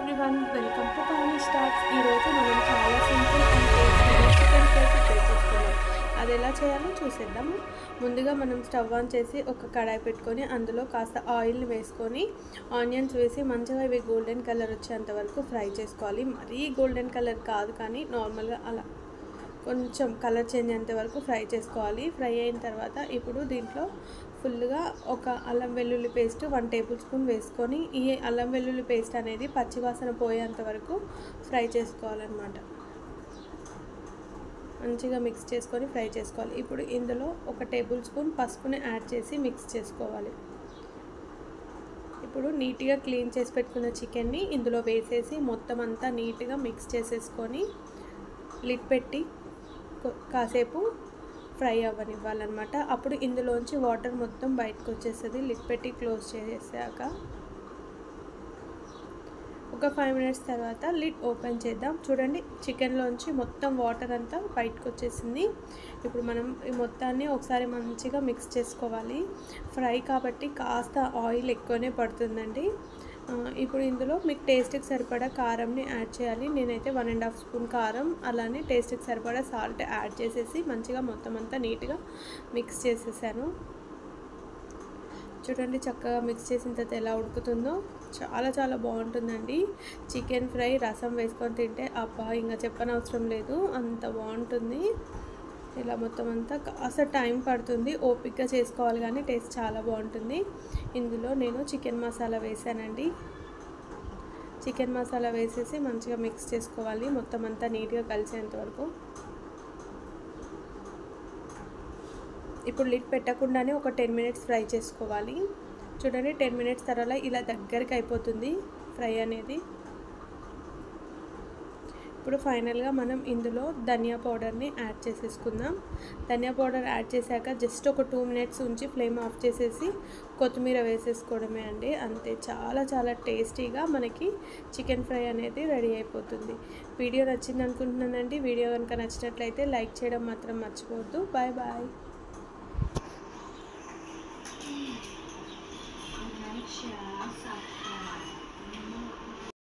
Everyone, welcome to Pavani starts. ఈరోజు మనం చాలా సింపుల్ అండ్ టేస్టీగా చికెన్ ఫ్రై ప్రిపేర్ చేసుకున్నాం. అది ఎలా చేయాలో చూసేద్దాం. ముందుగా మనం స్టవ్ ఆన్ చేసి ఒక కడాయి పెట్టుకొని అందులో కాస్త ఆయిల్ని వేసుకొని ఆనియన్స్ వేసి మంచిగా ఇవి గోల్డెన్ కలర్ వచ్చేంత వరకు ఫ్రై చేసుకోవాలి. మరీ గోల్డెన్ కలర్ కాదు, కానీ నార్మల్గా అలా కొంచెం కలర్ చేంజ్ అయ్యేంత వరకు ఫ్రై చేసుకోవాలి. ఫ్రై అయిన తర్వాత ఇప్పుడు దీంట్లో ఫుల్గా ఒక అల్లం వెల్లుల్లి పేస్ట్ 1 టేబుల్ స్పూన్ వేసుకొని ఈ అల్లం వెల్లుల్లి పేస్ట్ అనేది పచ్చివాసన పోయేంత వరకు ఫ్రై చేసుకోవాలన్నమాట. మంచిగా మిక్స్ చేసుకొని ఫ్రై చేసుకోవాలి. ఇప్పుడు ఇందులో 1 టేబుల్ స్పూన్ పసుపుని యాడ్ చేసి మిక్స్ చేసుకోవాలి. ఇప్పుడు నీట్గా క్లీన్ చేసి పెట్టుకున్న చికెన్ని ఇందులో వేసేసి మొత్తం అంతా నీట్గా మిక్స్ చేసేసుకొని లిడ్ పెట్టి కాసేపు ఫ్రై అవ్వనివ్వాలన్నమాట. అప్పుడు ఇందులోంచి వాటర్ మొత్తం బయటకు వచ్చేస్తుంది. లిడ్ పెట్టి క్లోజ్ చేసాక ఒక 5 మినిట్స్ తర్వాత లిడ్ ఓపెన్ చేద్దాం. చూడండి, చికెన్లోంచి మొత్తం వాటర్ అంతా బయటకు వచ్చేసింది. ఇప్పుడు మనం ఈ మొత్తాన్ని ఒకసారి మంచిగా మిక్స్ చేసుకోవాలి. ఫ్రై కాబట్టి కాస్త ఆయిల్ ఎక్కువనే పడుతుందండి. ఇప్పుడు ఇందులో మీకు టేస్ట్కి సరిపడా కారంని యాడ్ చేయాలి. నేనైతే 1.5 స్పూన్ కారం, అలానే టేస్ట్కి సరిపడా సాల్ట్ యాడ్ చేసేసి మంచిగా మొత్తం అంతా నీట్గా మిక్స్ చేసేసాను. చూడండి, చక్కగా మిక్స్ చేసిన తర్వాత ఎలా ఉడుకుతుందో చాలా చాలా బాగుంటుందండి. చికెన్ ఫ్రై రసం వేసుకొని తింటే అబ్బా ఇంకా చెప్పనవసరం లేదు, అంత బాగుంటుంది. ఇలా మొత్తం అంతా కాస్త టైం పడుతుంది, ఓపిక్గా చేసుకోవాలి, కానీ టేస్ట్ చాలా బాగుంటుంది. ఇందులో నేను చికెన్ మసాలా వేసానండి. చికెన్ మసాలా వేసేసి మంచిగా మిక్స్ చేసుకోవాలి మొత్తం అంతా నీట్గా కలిసేంత వరకు. ఇప్పుడు లిడ్ పెట్టకుండానే ఒక 10 మినిట్స్ ఫ్రై చేసుకోవాలి. చూడండి, 10 మినిట్స్ తర్వాత ఇలా దగ్గరికి అయిపోతుంది ఫ్రై అనేది. ఇప్పుడు ఫైనల్గా మనం ఇందులో ధనియా పౌడర్ని యాడ్ చేసేసుకుందాం. ధనియా పౌడర్ యాడ్ చేశాక జస్ట్ ఒక 2 మినిట్స్ ఉంచి ఫ్లేమ్ ఆఫ్ చేసేసి కొత్తిమీర వేసేసుకోవడమే అండి. అంతే, చాలా చాలా టేస్టీగా మనకి చికెన్ ఫ్రై అనేది రెడీ అయిపోతుంది. వీడియో నచ్చింది అనుకుంటున్నానండి. వీడియో కనుక నచ్చినట్లయితే లైక్ చేయడం మాత్రం మర్చిపోవద్దు. Bye bye.